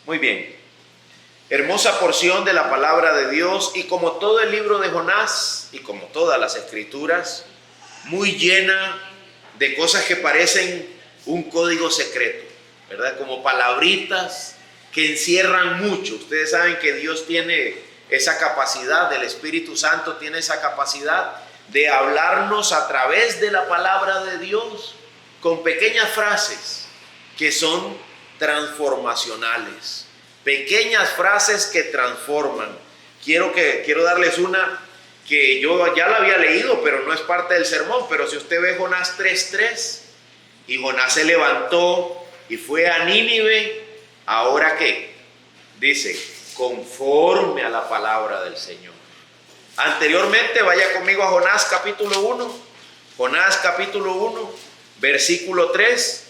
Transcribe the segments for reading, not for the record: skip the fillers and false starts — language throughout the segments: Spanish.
Muy bien. Hermosa porción de la palabra de Dios, y como todo el libro de Jonás y como todas las escrituras, muy llena de cosas que parecen un código secreto, ¿verdad? Como palabritas que encierran mucho. Ustedes saben que Dios tiene esa capacidad, el Espíritu Santo tiene esa capacidad de hablarnos a través de la palabra de Dios con pequeñas frases que son transformacionales. Pequeñas frases que transforman. Quiero darles una que yo ya la había leído, pero no es parte del sermón. Pero si usted ve Jonás 3:3, y Jonás se levantó y fue a Nínive, ¿ahora qué? Dice, conforme a la palabra del Señor. Anteriormente, vaya conmigo a Jonás capítulo 1. Jonás capítulo 1, versículo 3.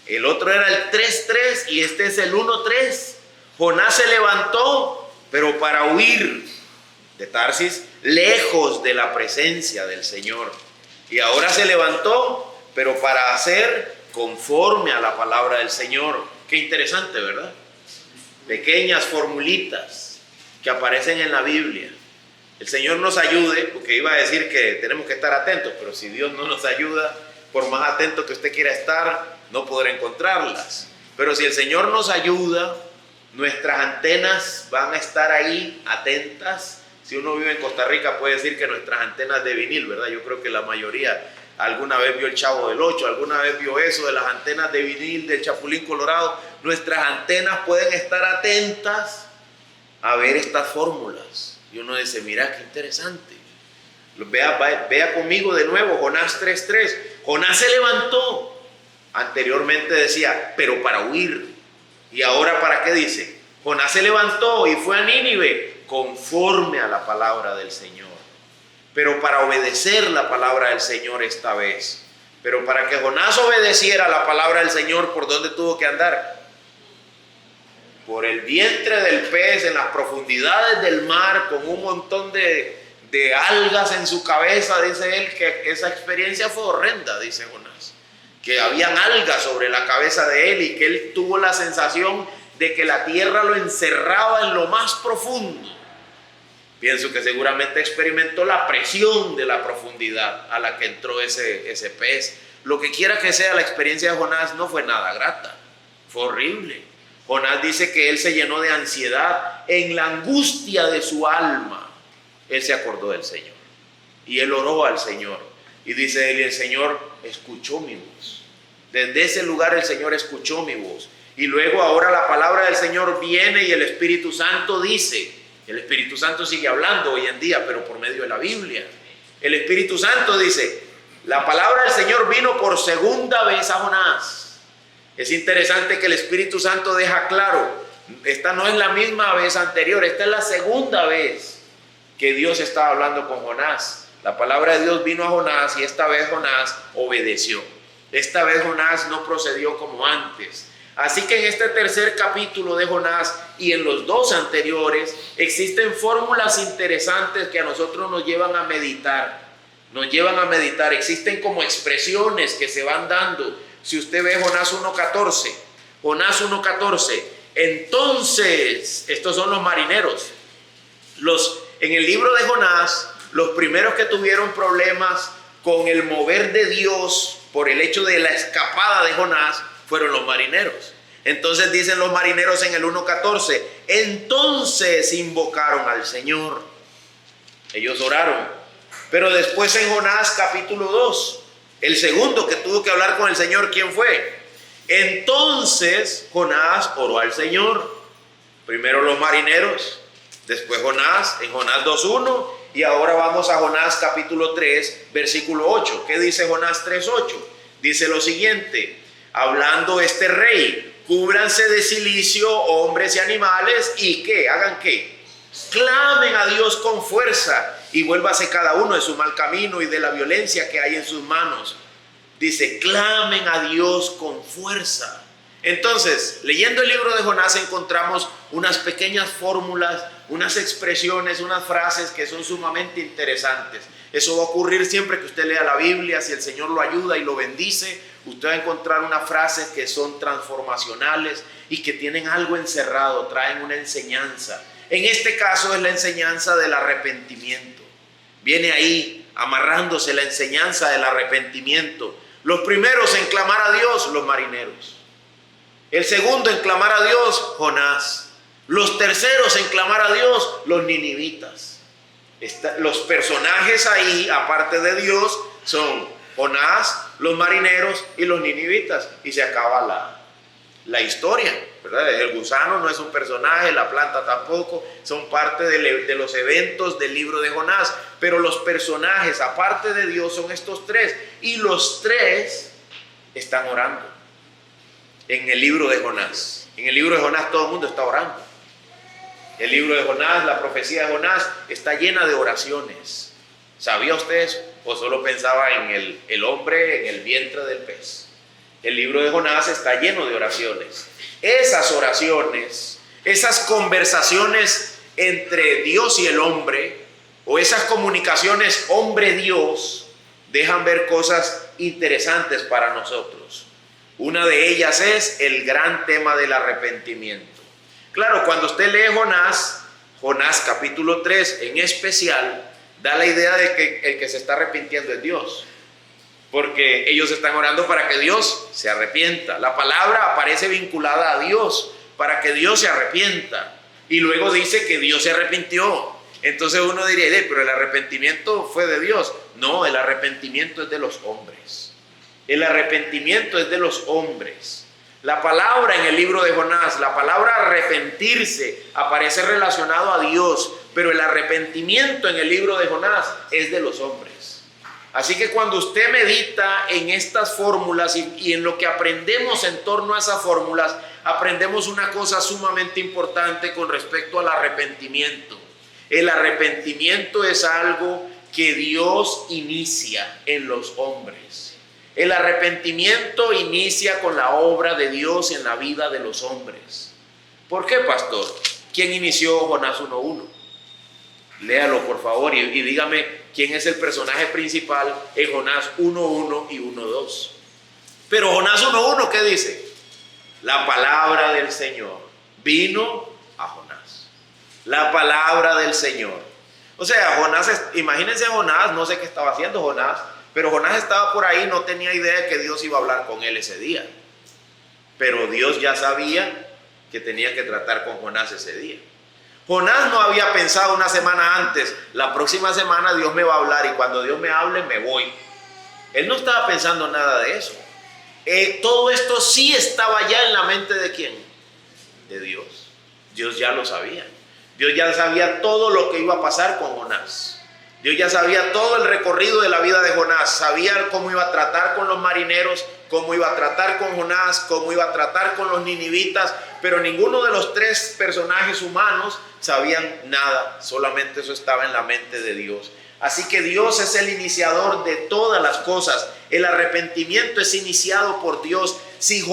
El otro era el 3:3 y este es el 1:3. Jonás se levantó, pero para huir de Tarsis, lejos de la presencia del Señor. Y ahora se levantó, pero para hacer conforme a la palabra del Señor. Qué interesante, ¿verdad? Pequeñas formulitas que aparecen en la Biblia. El Señor nos ayude, porque iba a decir que tenemos que estar atentos, pero si Dios no nos ayuda, por más atento que usted quiera estar, no podrá encontrarlas. Pero si el Señor nos ayuda, nuestras antenas van a estar ahí atentas. Si uno vive en Costa Rica puede decir que nuestras antenas de vinil, ¿verdad? Yo creo que la mayoría alguna vez vio el Chavo del Ocho, alguna vez vio eso de las antenas de vinil del Chapulín Colorado. Nuestras antenas pueden estar atentas a ver estas fórmulas. Y uno dice, mira qué interesante. Vea conmigo de nuevo Jonás 3:3. Jonás se levantó. Anteriormente decía, pero para huir. ¿Y ahora para qué dice? Jonás se levantó y fue a Nínive conforme a la palabra del Señor. Pero para obedecer la palabra del Señor esta vez. Pero para que Jonás obedeciera la palabra del Señor, ¿por dónde tuvo que andar? Por el vientre del pez, en las profundidades del mar, con un montón de algas en su cabeza. Dice él que esa experiencia fue horrenda, dice Jonás. Que habían algas sobre la cabeza de él y que él tuvo la sensación de que la tierra lo encerraba en lo más profundo. Pienso que seguramente experimentó la presión de la profundidad a la que entró ese pez. Lo que quiera que sea la experiencia de Jonás, no fue nada grata, fue horrible. Jonás dice que él se llenó de ansiedad en la angustia de su alma. Él se acordó del Señor y él oró al Señor. Y dice él, y el Señor escuchó mi voz. Desde ese lugar el Señor escuchó mi voz. Y luego ahora la palabra del Señor viene y el Espíritu Santo dice, el Espíritu Santo sigue hablando hoy en día, pero por medio de la Biblia. El Espíritu Santo dice, la palabra del Señor vino por segunda vez a Jonás. Es interesante que el Espíritu Santo deja claro, esta no es la misma vez anterior, esta es la segunda vez que Dios estaba hablando con Jonás. La palabra de Dios vino a Jonás y esta vez Jonás obedeció. Esta vez Jonás no procedió como antes. Así que en este tercer capítulo de Jonás y en los dos anteriores existen fórmulas interesantes que a nosotros nos llevan a meditar. Existen como expresiones que se van dando. Si usted ve Jonás 1:14, entonces, estos son los marineros. En el libro de Jonás, los primeros que tuvieron problemas con el mover de Dios por el hecho de la escapada de Jonás fueron los marineros. Entonces dicen los marineros en el 1:14, entonces invocaron al Señor. Ellos oraron. Pero después en Jonás capítulo 2, el segundo que tuvo que hablar con el Señor, ¿quién fue? Entonces Jonás oró al Señor. Primero los marineros, después Jonás, en Jonás 2:1, y ahora vamos a Jonás capítulo 3, versículo 8. ¿Qué dice Jonás 3:8? Dice lo siguiente, hablando este rey, cúbranse de cilicio hombres y animales, y ¿qué? ¿Hagan qué? Clamen a Dios con fuerza, y vuélvase cada uno de su mal camino y de la violencia que hay en sus manos. Dice, clamen a Dios con fuerza. Entonces, leyendo el libro de Jonás encontramos unas pequeñas fórmulas, unas expresiones, unas frases que son sumamente interesantes. Eso va a ocurrir siempre que usted lea la Biblia. Si el Señor lo ayuda y lo bendice, usted va a encontrar unas frases que son transformacionales y que tienen algo encerrado, traen una enseñanza. En este caso es la enseñanza del arrepentimiento. Viene ahí amarrándose la enseñanza del arrepentimiento. Los primeros en clamar a Dios, los marineros. El segundo en clamar a Dios, Jonás. Los terceros en clamar a Dios, los ninivitas. Los personajes ahí, aparte de Dios, son Jonás, los marineros y los ninivitas. Y se acaba la historia, ¿verdad? El gusano no es un personaje, la planta tampoco, son parte de los eventos del libro de Jonás. Pero los personajes, aparte de Dios, son estos tres. Y los tres están orando. En el libro de Jonás. En el libro de Jonás todo el mundo está orando. El libro de Jonás, la profecía de Jonás está llena de oraciones. ¿Sabía usted eso? ¿O solo pensaba en el hombre en el vientre del pez? El libro de Jonás está lleno de oraciones. Esas oraciones, esas conversaciones entre Dios y el hombre, o esas comunicaciones hombre-Dios, dejan ver cosas interesantes para nosotros. Una de ellas es el gran tema del arrepentimiento. Claro, cuando usted lee Jonás capítulo 3 en especial, da la idea de que el que se está arrepintiendo es Dios. Porque ellos están orando para que Dios se arrepienta. La palabra aparece vinculada a Dios, para que Dios se arrepienta. Y luego dice que Dios se arrepintió. Entonces uno diría, pero el arrepentimiento fue de Dios. No, el arrepentimiento es de los hombres. El arrepentimiento es de los hombres. La palabra en el libro de Jonás, la palabra arrepentirse, aparece relacionado a Dios, pero el arrepentimiento en el libro de Jonás es de los hombres. Así que cuando usted medita en estas fórmulas y en lo que aprendemos en torno a esas fórmulas, aprendemos una cosa sumamente importante con respecto al arrepentimiento. El arrepentimiento es algo que Dios inicia en los hombres. El arrepentimiento inicia con la obra de Dios en la vida de los hombres. ¿Por qué, pastor? ¿Quién inició Jonás 1:1? Léalo, por favor, y dígame quién es el personaje principal en Jonás 1:1 y 1:2. Pero Jonás 1:1, ¿qué dice? La palabra del Señor vino a Jonás. La palabra del Señor. O sea, Jonás, imagínense a Jonás, no sé qué estaba haciendo Jonás, pero Jonás estaba por ahí, no tenía idea de que Dios iba a hablar con él ese día. Pero Dios ya sabía que tenía que tratar con Jonás ese día. Jonás no había pensado una semana antes, la próxima semana Dios me va a hablar y cuando Dios me hable me voy. Él no estaba pensando nada de eso. Todo esto sí estaba ya en la mente ¿de quién? De Dios. Dios ya lo sabía. Dios ya sabía todo lo que iba a pasar con Jonás. Dios ya sabía todo el recorrido de la vida de Jonás. Sabía cómo iba a tratar con los marineros, cómo iba a tratar con Jonás, cómo iba a tratar con los ninivitas. Pero ninguno de los tres personajes humanos sabían nada. Solamente eso estaba en la mente de Dios. Así que Dios es el iniciador de todas las cosas. El arrepentimiento es iniciado por Dios. Si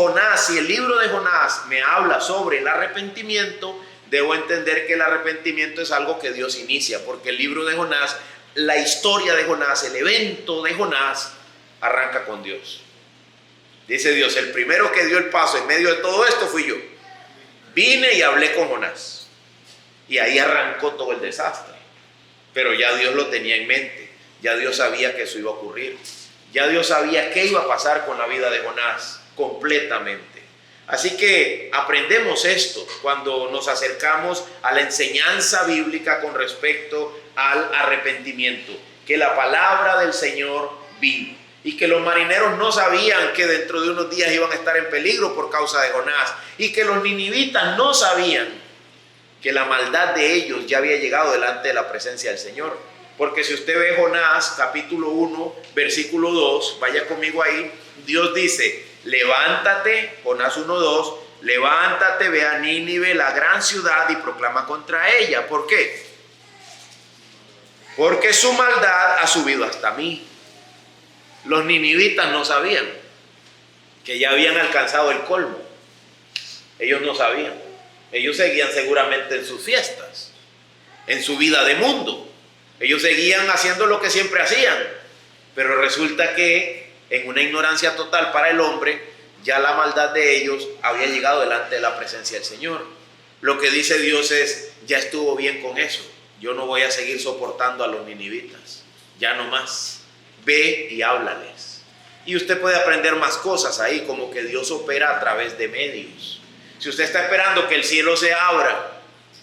el libro de Jonás me habla sobre el arrepentimiento, debo entender que el arrepentimiento es algo que Dios inicia. Porque el libro de Jonás, la historia de Jonás, el evento de Jonás, arranca con Dios. Dice Dios, el primero que dio el paso en medio de todo esto fui yo. Vine y hablé con Jonás. Y ahí arrancó todo el desastre. Pero ya Dios lo tenía en mente. Ya Dios sabía que eso iba a ocurrir. Ya Dios sabía qué iba a pasar con la vida de Jonás completamente. Así que aprendemos esto cuando nos acercamos a la enseñanza bíblica con respecto al arrepentimiento. Que la palabra del Señor vino. Y que los marineros no sabían que dentro de unos días iban a estar en peligro por causa de Jonás. Y que los ninivitas no sabían que la maldad de ellos ya había llegado delante de la presencia del Señor. Porque si usted ve Jonás capítulo 1 versículo 2, vaya conmigo ahí, Dios dice, levántate, Jonás 1:2, levántate, ve a Nínive, la gran ciudad, y proclama contra ella. ¿Por qué? Porque su maldad ha subido hasta mí. Los ninivitas no sabían que ya habían alcanzado el colmo. Ellos no sabían. Ellos seguían seguramente en sus fiestas, en su vida de mundo. Ellos seguían haciendo lo que siempre hacían. Pero resulta que en una ignorancia total para el hombre, ya la maldad de ellos había llegado delante de la presencia del Señor. Lo que dice Dios es, ya estuvo bien con eso. Yo no voy a seguir soportando a los ninivitas. Ya no más. Ve y háblales. Y usted puede aprender más cosas ahí, como que Dios opera a través de medios. Si usted está esperando que el cielo se abra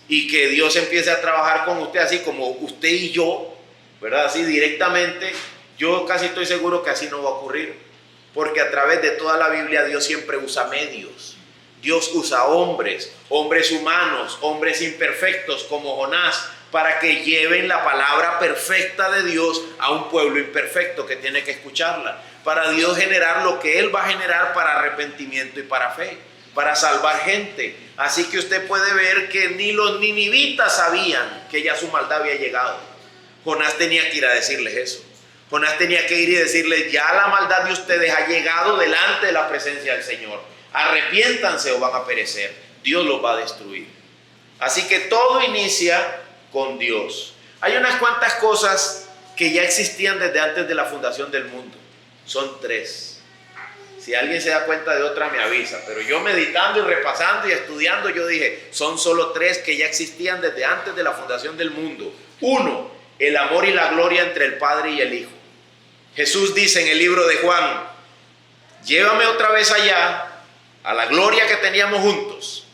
y que Dios empiece a trabajar con usted así como usted y yo, ¿verdad? Así directamente, yo casi estoy seguro que así no va a ocurrir. Porque a través de toda la Biblia Dios siempre usa medios. Dios usa hombres, hombres humanos, hombres imperfectos como Jonás, para que lleven la palabra perfecta de Dios a un pueblo imperfecto que tiene que escucharla. Para Dios generar lo que Él va a generar para arrepentimiento y para fe, para salvar gente. Así que usted puede ver que ni los ninivitas sabían que ya su maldad había llegado. Jonás tenía que ir a decirles eso. Jonás tenía que ir y decirles, ya la maldad de ustedes ha llegado delante de la presencia del Señor. Arrepiéntanse o van a perecer. Dios los va a destruir. Así que todo inicia con Dios. Hay unas cuantas cosas que ya existían desde antes de la fundación del mundo. Son 3. Si alguien se da cuenta de otra me avisa, pero yo meditando y repasando y estudiando, yo dije, son solo 3 que ya existían desde antes de la fundación del mundo. 1, el amor y la gloria entre el Padre y el Hijo. Jesús dice en el libro de Juan, llévame otra vez allá a la gloria que teníamos juntos.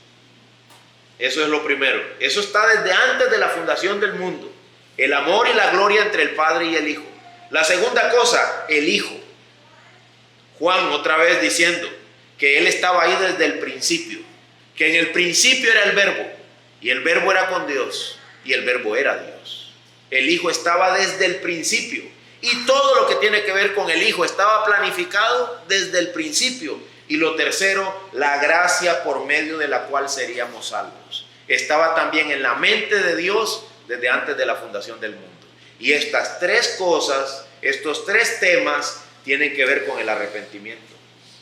Eso es lo primero. Eso está desde antes de la fundación del mundo. El amor y la gloria entre el Padre y el Hijo. La segunda cosa, el Hijo. Juan otra vez diciendo que Él estaba ahí desde el principio. Que en el principio era el Verbo. Y el Verbo era con Dios. Y el Verbo era Dios. El Hijo estaba desde el principio. Y todo lo que tiene que ver con el Hijo estaba planificado desde el principio. Y lo tercero, la gracia por medio de la cual seríamos salvos. Estaba también en la mente de Dios desde antes de la fundación del mundo. Y estas 3 cosas, estos 3 temas, tienen que ver con el arrepentimiento.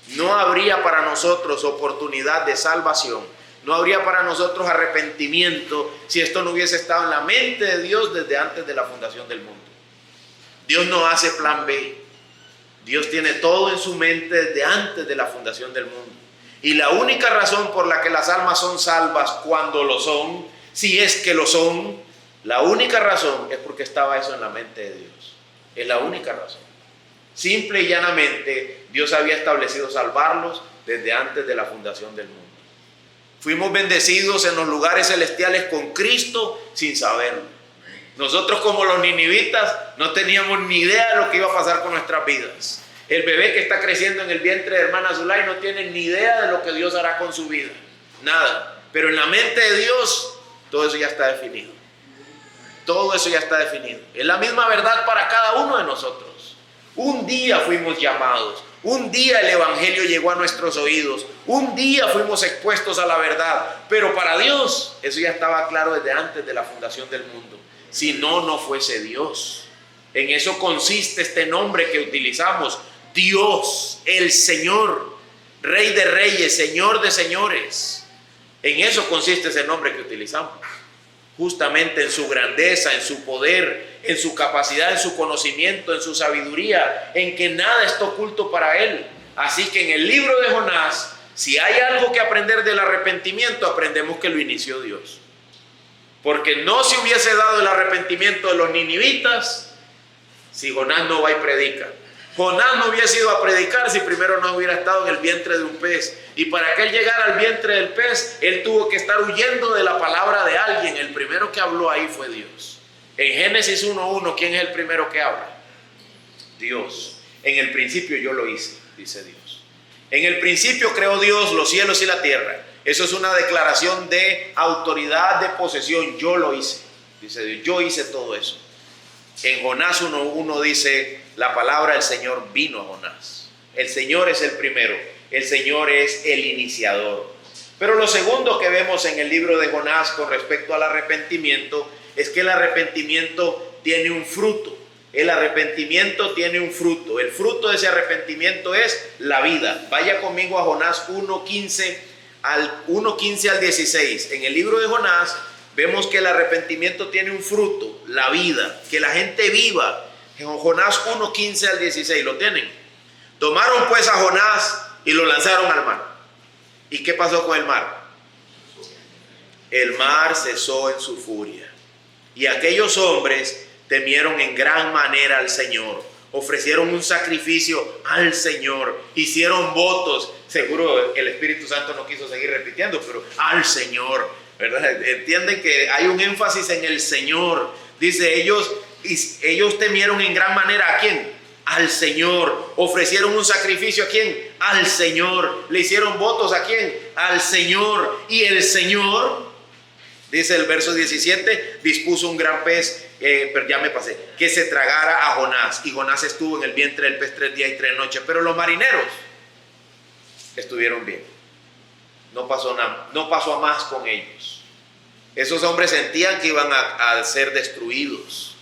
No habría para nosotros oportunidad de salvación. No habría para nosotros arrepentimiento si esto no hubiese estado en la mente de Dios desde antes de la fundación del mundo. Dios no hace plan B. Dios tiene todo en su mente desde antes de la fundación del mundo. Y la única razón por la que las almas son salvas cuando lo son, si es que lo son, la única razón es porque estaba eso en la mente de Dios. Es la única razón. Simple y llanamente, Dios había establecido salvarlos desde antes de la fundación del mundo. Fuimos bendecidos en los lugares celestiales con Cristo sin saberlo. Nosotros, como los ninivitas, no teníamos ni idea de lo que iba a pasar con nuestras vidas. El bebé que está creciendo en el vientre de hermana Zulay no tiene ni idea de lo que Dios hará con su vida. Nada. Pero en la mente de Dios, todo eso ya está definido. Todo eso ya está definido. Es la misma verdad para cada uno de nosotros. Un día fuimos llamados. Un día el evangelio llegó a nuestros oídos. Un día fuimos expuestos a la verdad. Pero para Dios, eso ya estaba claro desde antes de la fundación del mundo. Si no, no fuese Dios. En eso consiste este nombre que utilizamos. Dios, el Señor, Rey de Reyes, Señor de Señores. En eso consiste ese nombre que utilizamos. Justamente en su grandeza, en su poder, en su capacidad, en su conocimiento, en su sabiduría, en que nada está oculto para Él. Así que en el libro de Jonás, si hay algo que aprender del arrepentimiento, aprendemos que lo inició Dios. Porque no se hubiese dado el arrepentimiento de los ninivitas si Jonás no va y predica. Jonás no hubiese ido a predicar si primero no hubiera estado en el vientre de un pez. Y para que él llegara al vientre del pez, él tuvo que estar huyendo de la palabra de alguien. El primero que habló ahí fue Dios. En Génesis 1:1, ¿quién es el primero que habla? Dios. En el principio yo lo hice, dice Dios. En el principio creó Dios los cielos y la tierra. Eso es una declaración de autoridad, de posesión. Yo lo hice, dice Dios. Yo hice todo eso. En Jonás 1:1 dice, la palabra del Señor vino a Jonás. El Señor es el primero. El Señor es el iniciador. Pero lo segundo que vemos en el libro de Jonás con respecto al arrepentimiento es que el arrepentimiento tiene un fruto. El arrepentimiento tiene un fruto. El fruto de ese arrepentimiento es la vida. Vaya conmigo a Jonás 1:15 al 1:15 al 16, en el libro de Jonás, vemos que el arrepentimiento tiene un fruto, la vida, que la gente viva. En Jonás 1:15 al 16, ¿lo tienen? Tomaron pues a Jonás y lo lanzaron al mar. ¿Y qué pasó con el mar? El mar cesó en su furia. Y aquellos hombres temieron en gran manera al Señor. Ofrecieron un sacrificio al Señor. Hicieron votos. Seguro el Espíritu Santo no quiso seguir repitiendo, pero al Señor, ¿verdad? Entienden que hay un énfasis en el Señor. Dice, ellos temieron en gran manera ¿a quién? Al Señor. Ofrecieron un sacrificio ¿a quién? Al Señor. Le hicieron votos ¿a quién? Al Señor. Y el Señor, dice el verso 17, dispuso un gran pez, pero ya me pasé, que se tragara a Jonás. Y Jonás estuvo en el vientre del pez 3 días y 3 noches. Pero los marineros estuvieron bien. No pasó nada, no pasó a más con ellos. Esos hombres sentían que iban a ser destruidos.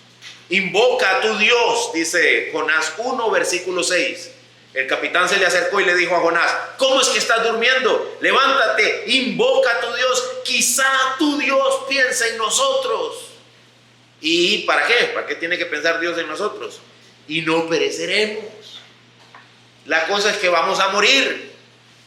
Invoca a tu Dios, dice Jonás 1, versículo 6. El capitán se le acercó y le dijo a Jonás, ¿cómo es que estás durmiendo? Levántate, invoca a tu Dios. Quizá tu Dios piense en nosotros. ¿Y para qué? ¿Para qué tiene que pensar Dios en nosotros? Y no pereceremos. La cosa es que vamos a morir.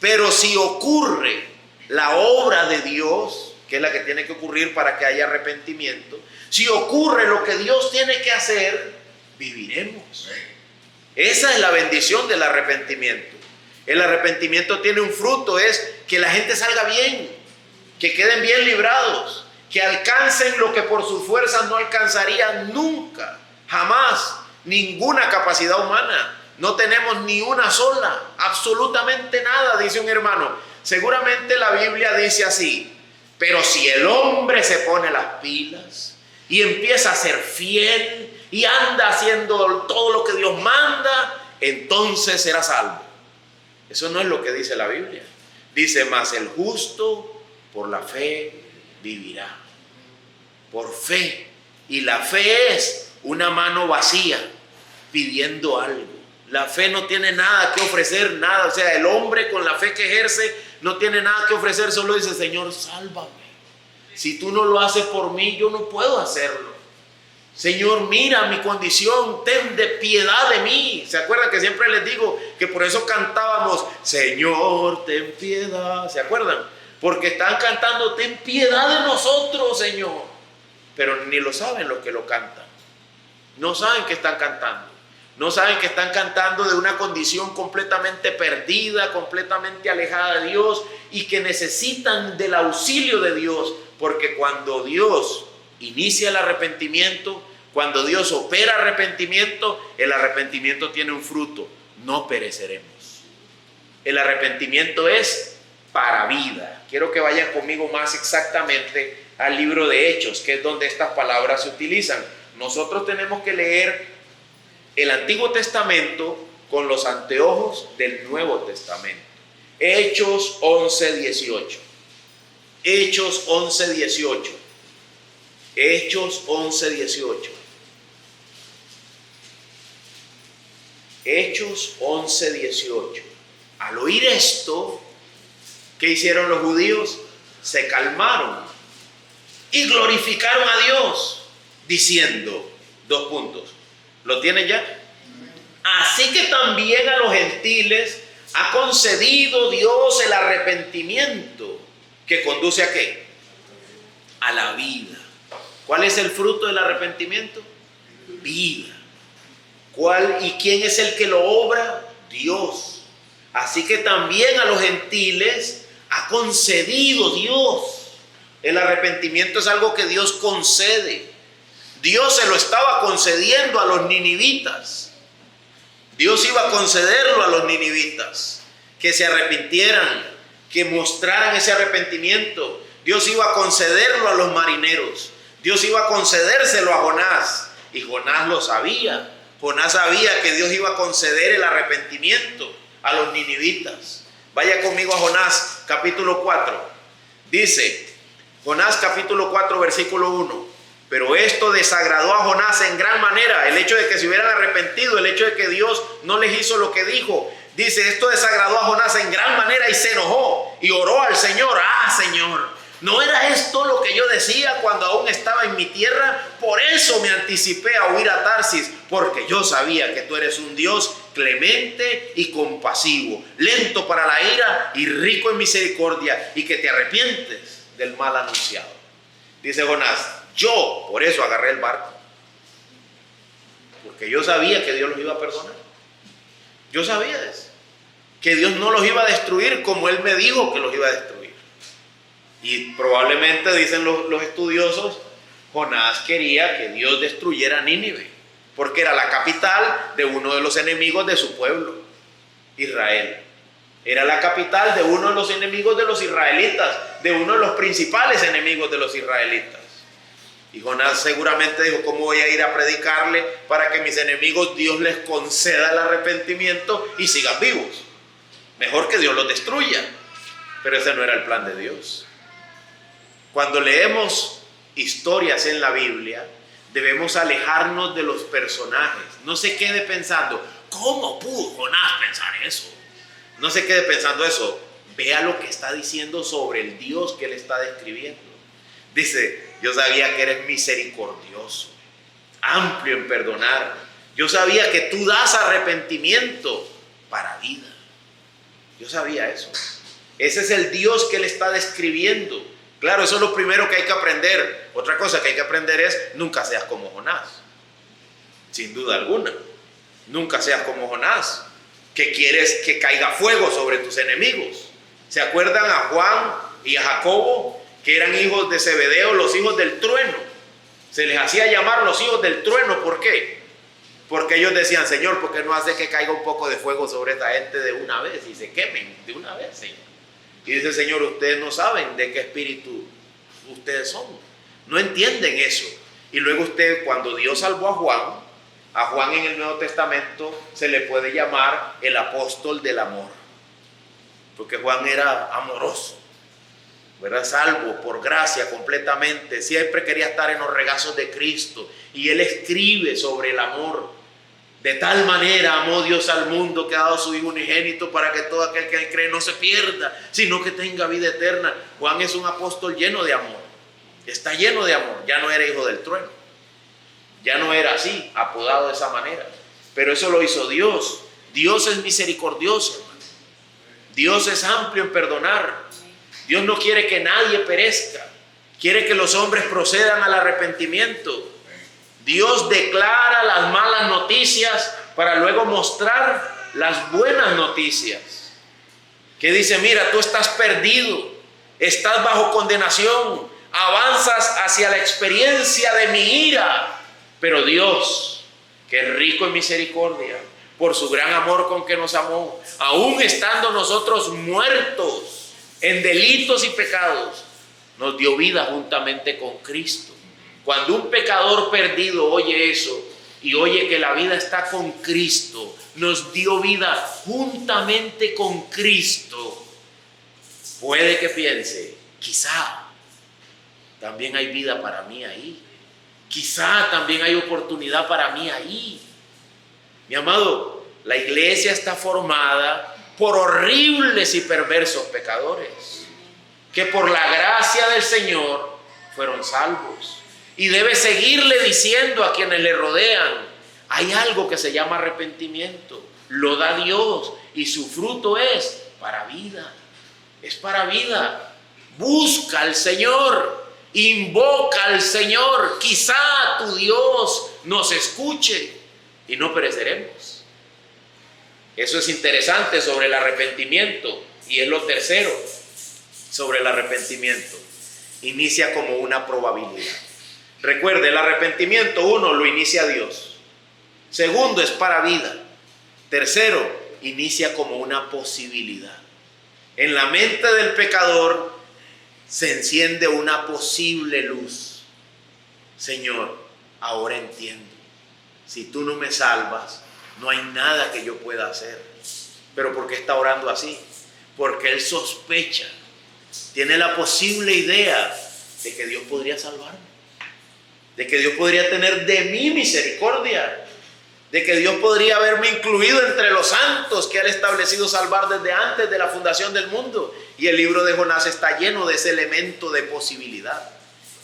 Pero si ocurre la obra de Dios, que es la que tiene que ocurrir para que haya arrepentimiento, si ocurre lo que Dios tiene que hacer, viviremos. Esa es la bendición del arrepentimiento. El arrepentimiento tiene un fruto, es que la gente salga bien, que queden bien librados, que alcancen lo que por sus fuerzas no alcanzarían nunca, jamás, ninguna capacidad humana. No tenemos ni una sola, absolutamente nada, dice un hermano. Seguramente la Biblia dice así, pero si el hombre se pone las pilas y empieza a ser fiel y anda haciendo todo lo que Dios manda, entonces será salvo. Eso no es lo que dice la Biblia. Dice, mas el justo por la fe vivirá. Por fe. Y la fe es una mano vacía pidiendo algo. La fe no tiene nada que ofrecer, nada. O sea, el hombre con la fe que ejerce no tiene nada que ofrecer, solo dice, Señor, sálvame. Si tú no lo haces por mí, yo no puedo hacerlo. Señor, mira mi condición, ten de piedad de mí. ¿Se acuerdan que siempre les digo que por eso cantábamos, Señor, ten piedad? ¿Se acuerdan? Porque están cantando, ten piedad de nosotros, Señor. Pero ni lo saben los que lo cantan. No saben que están cantando. No saben que están cantando de una condición completamente perdida, completamente alejada de Dios y que necesitan del auxilio de Dios. Porque cuando Dios inicia el arrepentimiento, cuando Dios opera arrepentimiento, el arrepentimiento tiene un fruto. No pereceremos. El arrepentimiento es para vida. Quiero que vayan conmigo más exactamente al libro de Hechos, que es donde estas palabras se utilizan. Nosotros tenemos que leer el Antiguo Testamento con los anteojos del Nuevo Testamento. Hechos 11:18. Hechos 11:18. Hechos 11:18. Hechos 11:18. Al oír esto, ¿qué hicieron los judíos? Se calmaron y glorificaron a Dios, diciendo, dos puntos. ¿Lo tienen ya? Así que también a los gentiles ha concedido Dios el arrepentimiento que conduce ¿a qué? A la vida. ¿Cuál es el fruto del arrepentimiento? Vida. ¿Cuál y quién es el que lo obra? Dios. Así que también a los gentiles ha concedido Dios. El arrepentimiento es algo que Dios concede. Dios se lo estaba concediendo a los ninivitas. Dios iba a concederlo a los ninivitas, que se arrepintieran, que mostraran ese arrepentimiento. Dios iba a concederlo a los marineros. Dios iba a concedérselo a Jonás. Y Jonás lo sabía. Jonás sabía que Dios iba a conceder el arrepentimiento a los ninivitas. Vaya conmigo a Jonás capítulo 4. Dice, Jonás capítulo 4 versículo 1. Pero esto desagradó a Jonás en gran manera. El hecho de que se hubieran arrepentido, el hecho de que Dios no les hizo lo que dijo. Dice, esto desagradó a Jonás en gran manera y se enojó. y oró al Señor. Señor, ¿no era esto lo que yo decía cuando aún estaba en mi tierra? Por eso me anticipé a huir a Tarsis, porque yo sabía que tú eres un Dios clemente y compasivo, lento para la ira y rico en misericordia, y que te arrepientes del mal anunciado. Dice Jonás, yo por eso agarré el barco, porque yo sabía que Dios los iba a perdonar. Yo sabía eso, que Dios no los iba a destruir como Él me dijo que los iba a destruir. Y probablemente, dicen los estudiosos, Jonás quería que Dios destruyera Nínive, porque era la capital de uno de los enemigos de su pueblo, Israel. Era la capital de uno de los enemigos de los israelitas, de uno de los principales enemigos de los israelitas. Y Jonás seguramente dijo, ¿cómo voy a ir a predicarle para que mis enemigos Dios les conceda el arrepentimiento y sigan vivos? Mejor que Dios los destruya. Pero ese no era el plan de Dios. Cuando leemos historias en la Biblia, debemos alejarnos de los personajes. No se quede pensando, ¿cómo pudo Jonás pensar eso? No se quede pensando eso. Vea lo que está diciendo sobre el Dios que él está describiendo. Dice, yo sabía que eres misericordioso, amplio en perdonar. Yo sabía que tú das arrepentimiento para vida. Yo sabía eso. Ese es el Dios que él está describiendo. Claro, eso es lo primero que hay que aprender. Otra cosa que hay que aprender es, nunca seas como Jonás. Sin duda alguna. Nunca seas como Jonás, que quieres que caiga fuego sobre tus enemigos. ¿Se acuerdan a Juan y a Jacobo, que eran hijos de Zebedeo, los hijos del trueno? Se les hacía llamar los hijos del trueno. ¿Por qué? Porque ellos decían, Señor, ¿por qué no hace que caiga un poco de fuego sobre esta gente de una vez y se quemen de una vez, Señor? Y dice, Señor, ustedes no saben de qué espíritu ustedes son. No entienden eso. Y luego cuando Dios salvó a Juan en el Nuevo Testamento se le puede llamar el apóstol del amor. Porque Juan era amoroso, ¿verdad? Salvo por gracia completamente. Siempre quería estar en los regazos de Cristo. Y él escribe sobre el amor. De tal manera amó Dios al mundo que ha dado su Hijo unigénito para que todo aquel que cree no se pierda, sino que tenga vida eterna. Juan es un apóstol lleno de amor. Está lleno de amor. Ya no era hijo del trueno. Ya no era así, apodado de esa manera. Pero eso lo hizo Dios. Dios es misericordioso, hermano. Dios es amplio en perdonar. Dios no quiere que nadie perezca. Quiere que los hombres procedan al arrepentimiento. Dios declara las malas noticias para luego mostrar las buenas noticias. Que dice, mira, tú estás perdido, estás bajo condenación, avanzas hacia la experiencia de mi ira. Pero Dios, que es rico en misericordia, por su gran amor con que nos amó, aún estando nosotros muertos en delitos y pecados, nos dio vida juntamente con Cristo. Cuando un pecador perdido oye eso y oye que la vida está con Cristo, nos dio vida juntamente con Cristo, puede que piense, quizá también hay vida para mí ahí. Quizá también hay oportunidad para mí ahí. Mi amado, la iglesia está formada por horribles y perversos pecadores que por la gracia del Señor fueron salvos. Y debe seguirle diciendo a quienes le rodean, hay algo que se llama arrepentimiento, lo da Dios y su fruto es para vida, es para vida. Busca al Señor, invoca al Señor, quizá tu Dios nos escuche y no pereceremos. Eso es interesante sobre el arrepentimiento y es lo tercero sobre el arrepentimiento. Inicia como una probabilidad. Recuerde, el arrepentimiento, uno, lo inicia Dios. Segundo, es para vida. Tercero, inicia como una posibilidad. En la mente del pecador se enciende una posible luz. Señor, ahora entiendo. Si tú no me salvas, no hay nada que yo pueda hacer. ¿Pero por qué está orando así? Porque él sospecha, tiene la posible idea de que Dios podría salvarme, de que Dios podría tener de mí misericordia. de que Dios podría haberme incluido entre los santos que ha establecido salvar desde antes de la fundación del mundo. Y el libro de Jonás está lleno de ese elemento de posibilidad.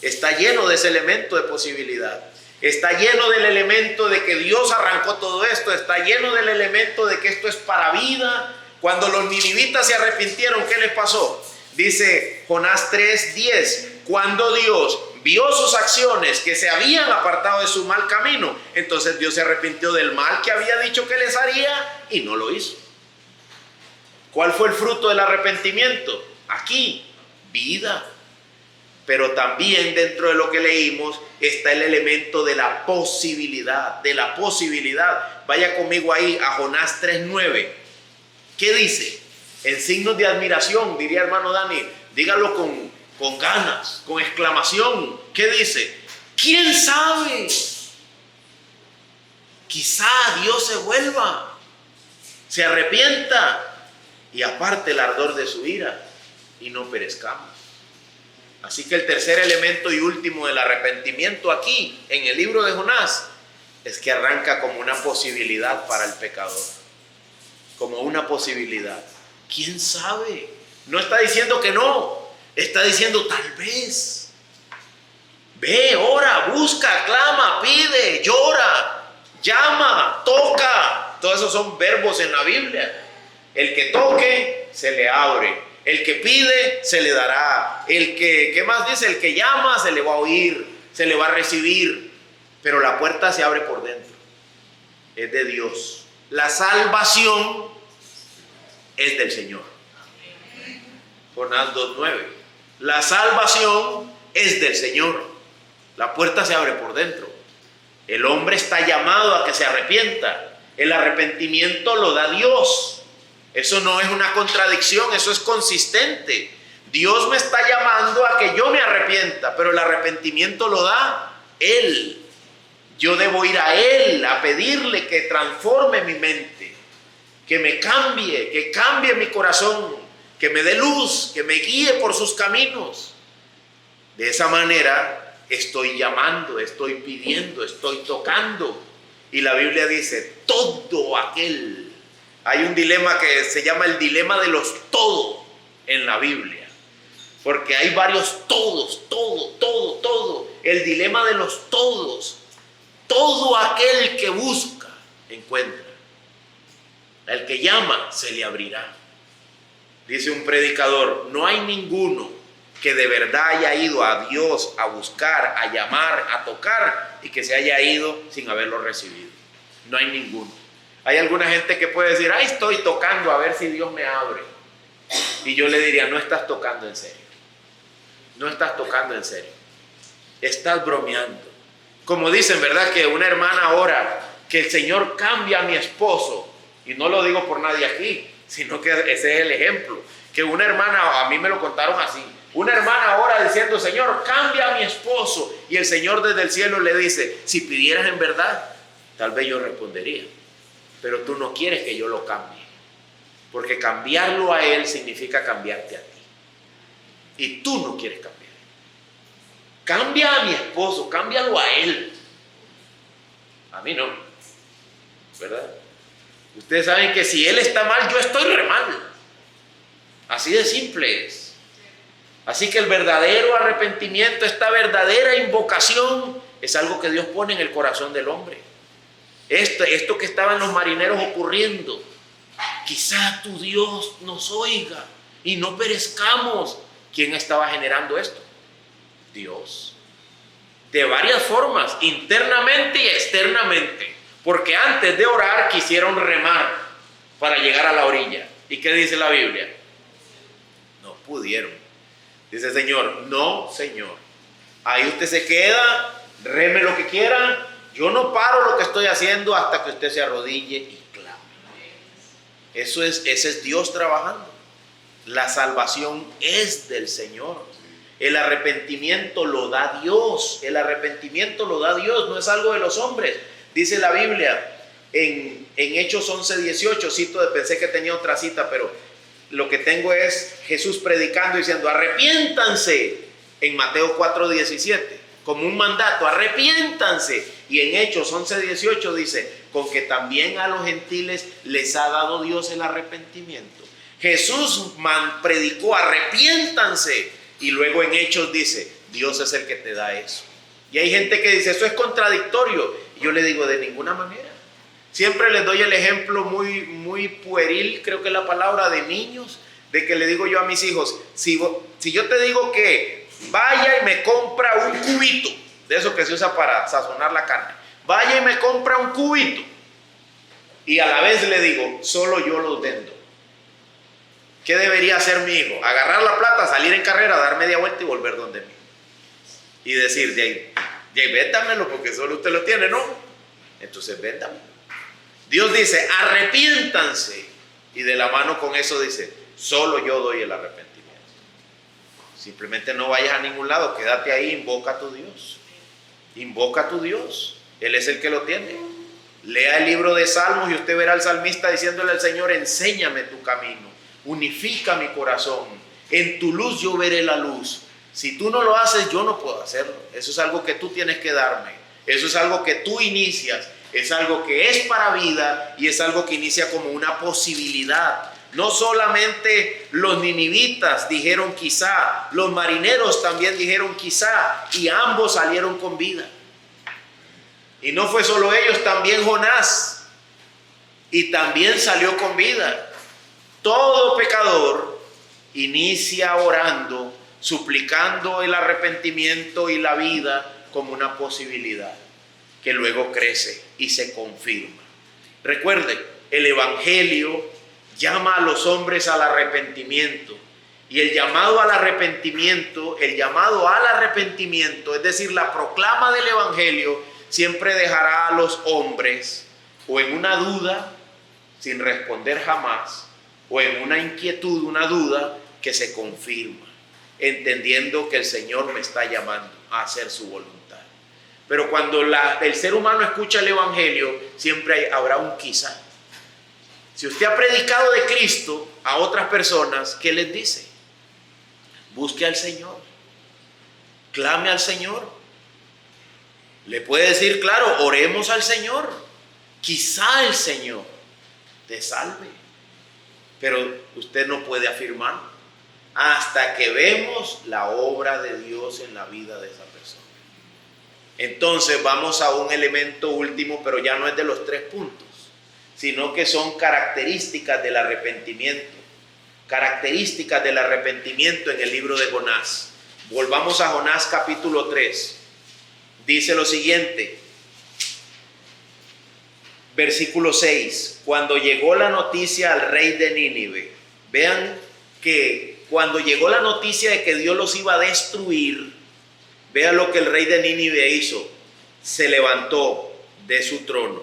Está lleno de ese elemento de posibilidad. Está lleno del elemento de que Dios arrancó todo esto. Está lleno del elemento de que esto es para vida. Cuando los ninivitas se arrepintieron, ¿qué les pasó? Dice Jonás 3:10, cuando Dios vio sus acciones, que se habían apartado de su mal camino, entonces Dios se arrepintió del mal que había dicho que les haría y no lo hizo. ¿Cuál fue el fruto del arrepentimiento? Aquí, vida. Pero también dentro de lo que leímos está el elemento de la posibilidad, Vaya conmigo ahí a Jonás 3:9. ¿Qué dice? En signos de admiración, diría hermano Dani, dígalo con ganas, con exclamación. ¿Qué dice? ¿Quién sabe? Quizá Dios se vuelva, se arrepienta y aparte el ardor de su ira y no perezcamos. Así que el tercer elemento y último del arrepentimiento aquí en el libro de Jonás es que arranca como una posibilidad para el pecador, como una posibilidad. ¿Quién sabe? No está diciendo que no, está diciendo tal vez. Ve, ora, busca, clama, pide, llora, llama, toca. Todos esos son verbos en la Biblia. El que toque, se le abre. El que pide, se le dará. ¿Qué más dice? El que llama, se le va a oír, se le va a recibir. Pero la puerta se abre por dentro. Es de Dios. La salvación es del Señor. Jonás 2:9. La salvación es del Señor. La puerta se abre por dentro. El hombre está llamado a que se arrepienta. El arrepentimiento lo da Dios. Eso no es una contradicción, eso es consistente. Dios me está llamando a que yo me arrepienta, pero el arrepentimiento lo da Él. Yo debo ir a Él a pedirle que transforme mi mente, que me cambie, que cambie mi corazón, que me dé luz, que me guíe por sus caminos. De esa manera estoy llamando, estoy pidiendo, estoy tocando. Y la Biblia dice, todo aquel. Hay un dilema que se llama el dilema de los todo en la Biblia. Porque hay varios todos, todo. El dilema de los todos. Todo aquel que busca, encuentra. El que llama, se le abrirá. Dice un predicador, no hay ninguno que de verdad haya ido a Dios a buscar, a llamar, a tocar y que se haya ido sin haberlo recibido. No hay ninguno. Hay alguna gente que puede decir, estoy tocando a ver si Dios me abre. Y yo le diría, no estás tocando en serio. No estás tocando en serio. Estás bromeando. Como dicen, ¿verdad? Que una hermana ora que el Señor cambia a mi esposo. Y no lo digo por nadie aquí, sino que ese es el ejemplo. Que una hermana, a mí me lo contaron así. Una hermana ora diciendo, Señor, cambia a mi esposo. Y el Señor desde el cielo le dice, si pidieras en verdad, tal vez yo respondería. Pero tú no quieres que yo lo cambie. Porque cambiarlo a Él significa cambiarte a ti. Y tú no quieres cambiar. Cambia a mi esposo, cámbialo a Él. A mí no. ¿Verdad? Ustedes saben que si Él está mal, yo estoy re mal. Así de simple es. Así que el verdadero arrepentimiento, esta verdadera invocación, es algo que Dios pone en el corazón del hombre. Esto que estaban los marineros ocurriendo, quizá tu Dios nos oiga y no perezcamos. ¿Quién estaba generando esto? Dios. De varias formas, internamente y externamente. Porque antes de orar quisieron remar para llegar a la orilla. ¿Y qué dice la Biblia? No pudieron. Dice el Señor, no, Señor. Ahí usted se queda, reme lo que quiera. Yo no paro lo que estoy haciendo hasta que usted se arrodille y clame. Ese es Dios trabajando. La salvación es del Señor. El arrepentimiento lo da Dios. El arrepentimiento lo da Dios, no es algo de los hombres. Dice la Biblia en Hechos 11:18, pensé que tenía otra cita, pero lo que tengo es Jesús predicando diciendo, arrepiéntanse, en Mateo 4:17. Como un mandato, arrepiéntanse. Y en Hechos 11:18 dice, con que también a los gentiles les ha dado Dios el arrepentimiento. Jesús predicó, arrepiéntanse, y luego en Hechos dice, Dios es el que te da eso. Y hay gente que dice, eso es contradictorio. Y yo le digo, de ninguna manera. Siempre les doy el ejemplo muy pueril, creo que es la palabra, de niños, de que le digo yo a mis hijos, si yo te digo que vaya y me compra un cubito, de eso que se usa para sazonar la carne, vaya y me compra un cubito, y a la vez le digo, solo yo los vendo. ¿Qué debería hacer mi hijo? Agarrar la plata, salir en carrera, dar media vuelta y volver donde mí. Y decir, de ahí, véndamelo porque solo usted lo tiene, ¿no? Entonces véndamelo. Dios dice, arrepiéntanse. Y de la mano con eso dice, solo yo doy el arrepentimiento. Simplemente no vayas a ningún lado, quédate ahí, invoca a tu Dios. Invoca a tu Dios. Él es el que lo tiene. Lea el libro de Salmos y usted verá al salmista diciéndole al Señor, enséñame tu camino, unifica mi corazón, en tu luz yo veré la luz. Si tú no lo haces, yo no puedo hacerlo. Eso es algo que tú tienes que darme. Eso es algo que tú inicias. Es algo que es para vida y es algo que inicia como una posibilidad. No solamente los ninivitas dijeron quizá, los marineros también dijeron quizá, y ambos salieron con vida. Y no fue solo ellos, también Jonás, y también salió con vida. Todo pecador inicia orando, suplicando el arrepentimiento y la vida como una posibilidad que luego crece y se confirma. Recuerde, el Evangelio llama a los hombres al arrepentimiento, y el llamado al arrepentimiento, es decir, la proclama del Evangelio, siempre dejará a los hombres o en una duda sin responder jamás, o en una inquietud, una duda que se confirma, entendiendo que el Señor me está llamando a hacer su voluntad. Pero cuando el ser humano escucha el Evangelio, siempre habrá un quizá. Si usted ha predicado de Cristo a otras personas, ¿qué les dice? Busque al Señor, clame al Señor. Le puede decir, claro, oremos al Señor. Quizá el Señor te salve. Pero usted no puede afirmar hasta que vemos la obra de Dios en la vida de esa persona. Entonces vamos a un elemento último, pero ya no es de los 3 puntos, sino que son características del arrepentimiento. Características del arrepentimiento en el libro de Jonás. Volvamos a Jonás capítulo 3. Dice lo siguiente, versículo 6. Cuando llegó la noticia al rey de Nínive, vean que cuando llegó la noticia de que Dios los iba a destruir, vean lo que el rey de Nínive hizo. Se levantó de su trono.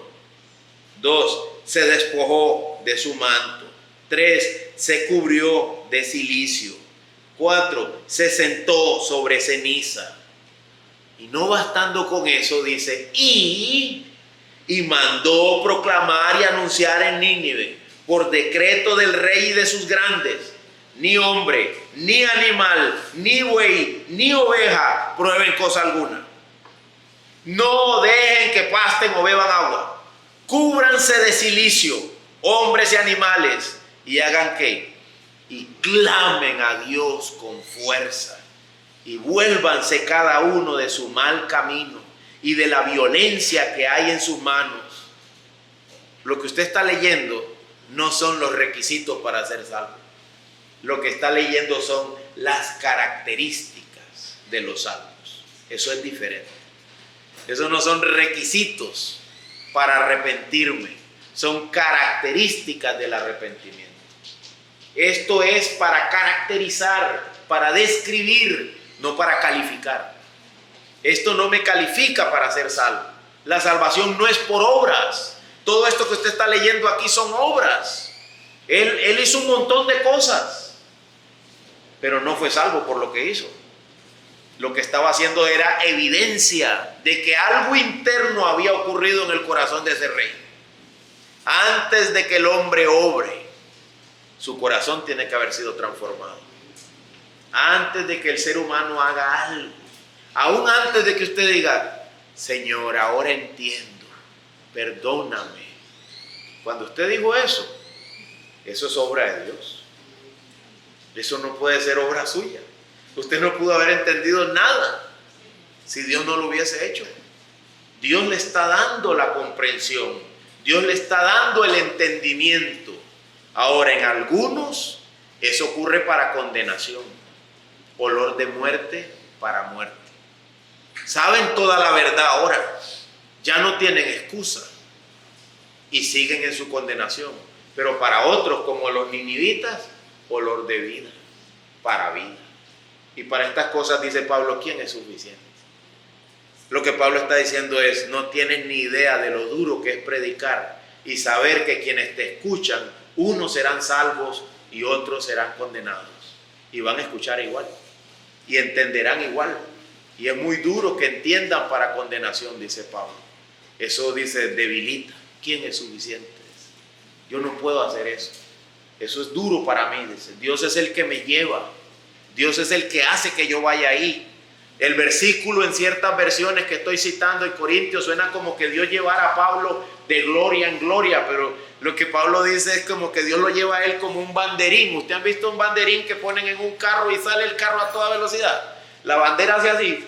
2. Se despojó de su manto. 3. Se cubrió de cilicio. 4. Se sentó sobre ceniza. Y no bastando con eso, dice, y mandó proclamar y anunciar en Nínive, por decreto del rey y de sus grandes, ni hombre, ni animal, ni buey, ni oveja prueben cosa alguna. No dejen que pasten o beban agua. Cúbranse de cilicio, hombres y animales, y hagan ¿qué? Y clamen a Dios con fuerza. Y vuélvanse cada uno de su mal camino y de la violencia que hay en sus manos. Lo que usted está leyendo no son los requisitos para ser salvo. Lo que está leyendo son las características de los salvos. Eso es diferente. Eso no son requisitos para arrepentirme. Son características del arrepentimiento. Esto es para caracterizar, para describir, no para calificar. Esto no me califica para ser salvo. La salvación no es por obras. Todo esto que usted está leyendo aquí son obras. Él hizo un montón de cosas, pero no fue salvo por lo que hizo. Lo que estaba haciendo era evidencia de que algo interno había ocurrido en el corazón de ese rey. Antes de que el hombre obre, su corazón tiene que haber sido transformado. Antes de que el ser humano haga algo, aún antes de que usted diga, Señor, ahora entiendo, perdóname. Cuando usted dijo eso es obra de Dios. Eso no puede ser obra suya. Usted no pudo haber entendido nada si Dios no lo hubiese hecho. Dios le está dando la comprensión. Dios le está dando el entendimiento. Ahora, en algunos eso ocurre para condenación. Olor de muerte para muerte. Saben toda la verdad ahora. Ya no tienen excusa. Y siguen en su condenación. Pero para otros, como los ninivitas, olor de vida, para vida. Y para estas cosas, dice Pablo, ¿quién es suficiente? Lo que Pablo está diciendo es, no tienes ni idea de lo duro que es predicar y saber que quienes te escuchan, unos serán salvos y otros serán condenados. Y van a escuchar igual y entenderán igual. Y es muy duro que entiendan para condenación, dice Pablo. Eso dice, debilita. ¿Quién es suficiente? Yo no puedo hacer eso. Eso es duro para mí, dice. Dios es el que me lleva. Dios es el que hace que yo vaya ahí. El versículo en ciertas versiones que estoy citando en Corintios suena como que Dios llevara a Pablo de gloria en gloria, pero lo que Pablo dice es como que Dios lo lleva a él como un banderín. ¿Usted han visto un banderín que ponen en un carro y sale el carro a toda velocidad? La bandera hace así,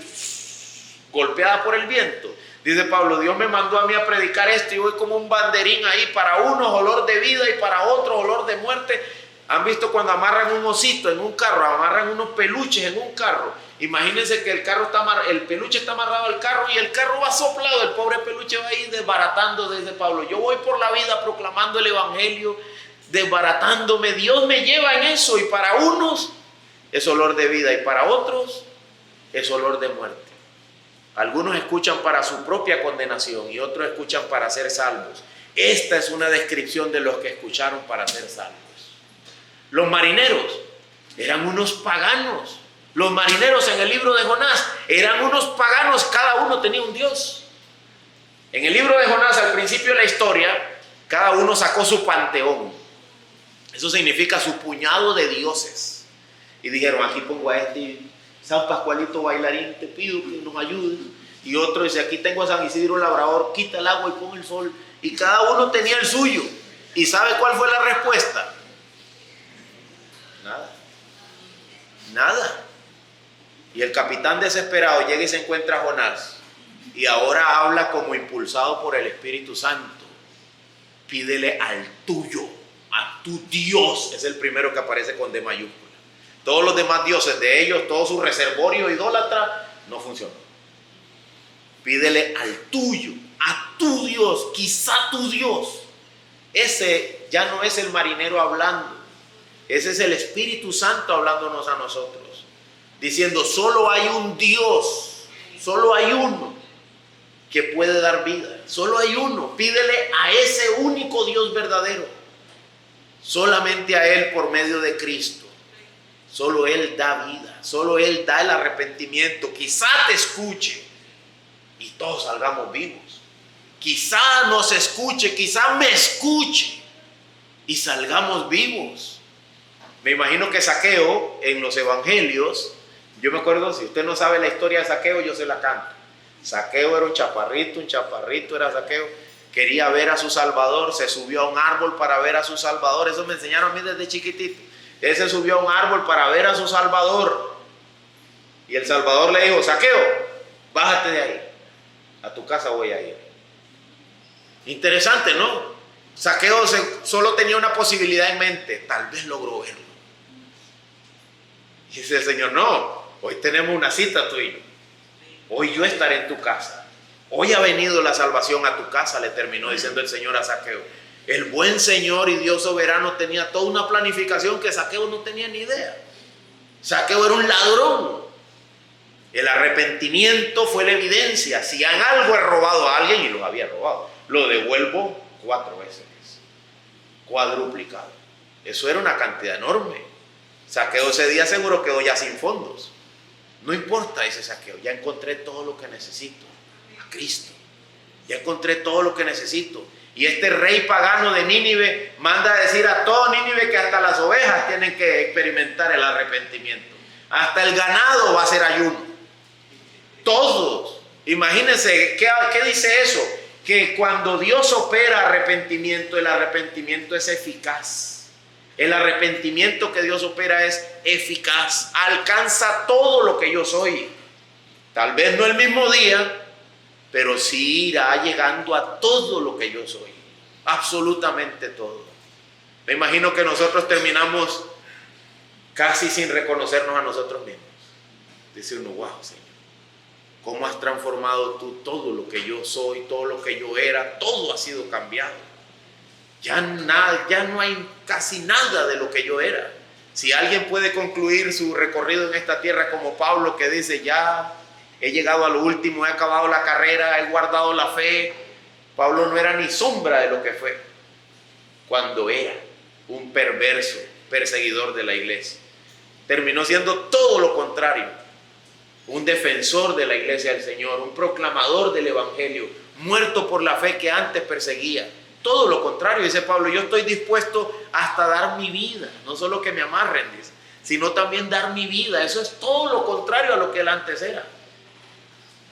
golpeada por el viento. Dice Pablo, Dios me mandó a mí a predicar esto y voy como un banderín ahí, para unos olor de vida y para otros olor de muerte. ¿Han visto cuando amarran un osito en un carro, amarran unos peluches en un carro? Imagínense que el peluche está amarrado al carro y el carro va soplado, el pobre peluche va ahí desbaratando, desde Pablo. Yo voy por la vida proclamando el evangelio, desbaratándome. Dios me lleva en eso y para unos es olor de vida y para otros es olor de muerte. Algunos escuchan para su propia condenación y otros escuchan para ser salvos. Esta es una descripción de los que escucharon para ser salvos. Los marineros eran unos paganos. Los marineros en el libro de Jonás eran unos paganos, cada uno tenía un dios. En el libro de Jonás, al principio de la historia, cada uno sacó su panteón. Eso significa su puñado de dioses. Y dijeron, aquí pongo a este San Pascualito bailarín, te pido que nos ayude. Y otro dice, aquí tengo a San Isidro Labrador, quita el agua y pon el sol. Y cada uno tenía el suyo. ¿Y sabe cuál fue la respuesta? Nada. Nada. Y el capitán desesperado llega y se encuentra a Jonás. Y ahora habla como impulsado por el Espíritu Santo. Pídele al tuyo, a tu Dios. Es el primero que aparece con D mayúscula. Todos los demás dioses de ellos, todo su reservorio idólatra, no funcionó. Pídele al tuyo, a tu Dios, quizá tu Dios. Ese ya no es el marinero hablando. Ese es el Espíritu Santo hablándonos a nosotros. Diciendo, solo hay un Dios, solo hay uno que puede dar vida. Solo hay uno. Pídele a ese único Dios verdadero. Solamente a Él por medio de Cristo. Solo Él da vida. Solo Él da el arrepentimiento. Quizá te escuche y todos salgamos vivos. Quizá nos escuche, quizá me escuche y salgamos vivos. Me imagino que Zaqueo en los evangelios, yo me acuerdo, si usted no sabe la historia de Zaqueo, yo se la canto. Zaqueo era un chaparrito era Zaqueo. Quería ver a su Salvador, se subió a un árbol para ver a su Salvador. Eso me enseñaron a mí desde chiquitito. Él se subió a un árbol para ver a su Salvador. Y el Salvador le dijo, Zaqueo, bájate de ahí. A tu casa voy a ir. Interesante, ¿no? Zaqueo solo tenía una posibilidad en mente. Tal vez logró verlo. Y dice el Señor, no, hoy tenemos una cita tú y yo. Hoy yo estaré en tu casa. Hoy ha venido la salvación a tu casa, le terminó diciendo el Señor a Zaqueo. El buen Señor y Dios soberano tenía toda una planificación que Zaqueo no tenía ni idea. Zaqueo era un ladrón. El arrepentimiento fue la evidencia. Si en algo he robado a alguien, y los había robado, lo devuelvo 4 veces. Cuadruplicado. Eso era una cantidad enorme. Zaqueo ese día seguro quedó ya sin fondos. No importa, dice Zaqueo, ya encontré todo lo que necesito. A Cristo. Ya encontré todo lo que necesito. Y este rey pagano de Nínive manda a decir a todo Nínive que hasta las ovejas tienen que experimentar el arrepentimiento. Hasta el ganado va a hacer ayuno. Todos. Imagínense, ¿qué dice eso? que cuando Dios opera arrepentimiento, el arrepentimiento es eficaz. El arrepentimiento que Dios opera es eficaz, alcanza todo lo que yo soy. Tal vez no el mismo día, pero sí irá llegando a todo lo que yo soy, absolutamente todo. Me imagino que nosotros terminamos casi sin reconocernos a nosotros mismos. Dice uno, wow, Señor, ¿cómo has transformado tú todo lo que yo soy, todo lo que yo era? Todo ha sido cambiado. Ya no hay casi nada de lo que yo era. Si alguien puede concluir su recorrido en esta tierra como Pablo, que dice, ya he llegado a lo último, he acabado la carrera, he guardado la fe. Pablo no era ni sombra de lo que fue cuando era un perverso perseguidor de la iglesia. Terminó siendo todo lo contrario, un defensor de la iglesia del Señor, un proclamador del evangelio, muerto por la fe que antes perseguía. Todo lo contrario, dice Pablo, yo estoy dispuesto hasta dar mi vida, no solo que me amarren, dice, sino también dar mi vida. Eso es todo lo contrario a lo que él antes era.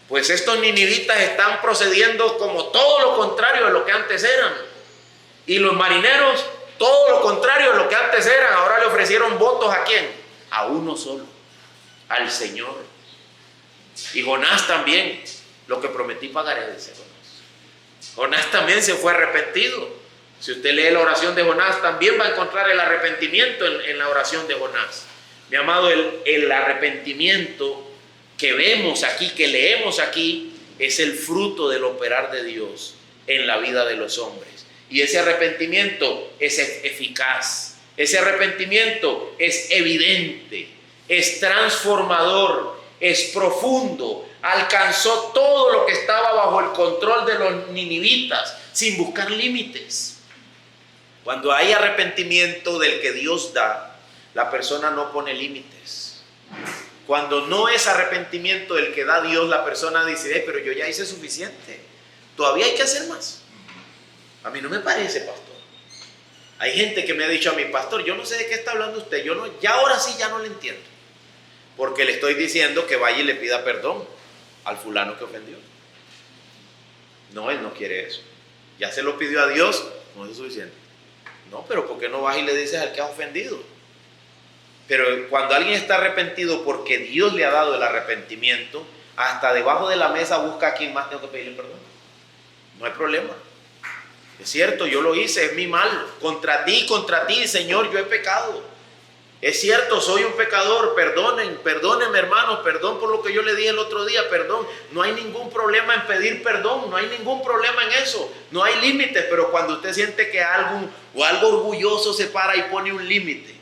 Pues estos ninivitas están procediendo como todo lo contrario a lo que antes eran. Y los marineros, todo lo contrario a lo que antes eran. Ahora le ofrecieron votos ¿a quién? A uno solo, al Señor. Y Jonás también, lo que prometí pagaré, dice Jonás. Jonás también se fue arrepentido. Si usted lee la oración de Jonás, también va a encontrar el arrepentimiento en la oración de Jonás. Mi amado, el arrepentimiento que vemos aquí, que leemos aquí, es el fruto del operar de Dios en la vida de los hombres. Y ese arrepentimiento es eficaz, ese arrepentimiento es evidente, es transformador, es profundo, alcanzó todo lo que estaba bajo el control de los ninivitas, sin buscar límites. Cuando hay arrepentimiento del que Dios da, la persona no pone límites. Cuando no es arrepentimiento del que da Dios, la persona dice, pero yo ya hice suficiente, todavía hay que hacer más. A mí no me parece, pastor. Hay gente que me ha dicho a mi pastor, yo no sé de qué está hablando usted, ya ahora sí ya no le entiendo. Porque le estoy diciendo que vaya y le pida perdón al fulano que ofendió. No, él no quiere eso. Ya se lo pidió a Dios, no es suficiente. No, pero ¿por qué no vas y le dices al que has ofendido? Pero cuando alguien está arrepentido porque Dios le ha dado el arrepentimiento, hasta debajo de la mesa busca a quien más tengo que pedirle perdón. No hay problema. Es cierto, yo lo hice, es mi mal. Contra ti, Señor, yo he pecado. Es cierto, soy un pecador, perdónenme hermanos, perdón por lo que yo le dije el otro día, perdón. No hay ningún problema en pedir perdón, no hay ningún problema en eso, no hay límites, pero cuando usted siente que algo orgulloso se para y pone un límite,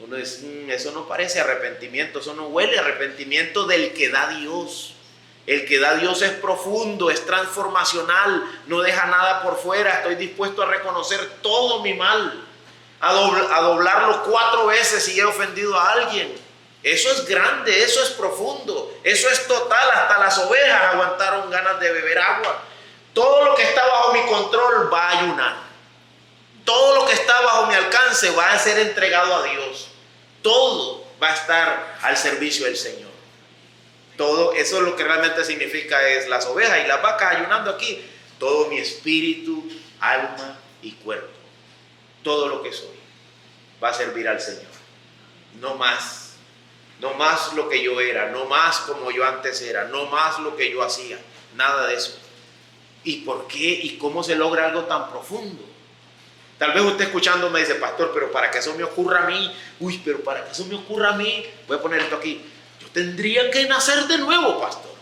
uno dice, eso no parece arrepentimiento, eso no huele a arrepentimiento del que da Dios. El que da Dios es profundo, es transformacional, no deja nada por fuera, estoy dispuesto a reconocer todo mi mal. A doblarlo 4 veces si he ofendido a alguien. Eso es grande, eso es profundo, eso es total. Hasta las ovejas aguantaron ganas de beber agua. Todo lo que está bajo mi control va a ayunar. Todo lo que está bajo mi alcance va a ser entregado a Dios. Todo va a estar al servicio del Señor. Todo eso es lo que realmente significa es las ovejas y las vacas ayunando aquí. Todo mi espíritu, alma y cuerpo. Todo lo que soy va a servir al Señor. No más lo que yo era, no más como yo antes era, no más lo que yo hacía, nada de eso. ¿Y por qué? ¿Y cómo se logra algo tan profundo? Tal vez usted escuchando me dice, pastor, pero para que eso me ocurra a mí, voy a poner esto aquí, yo tendría que nacer de nuevo, pastor.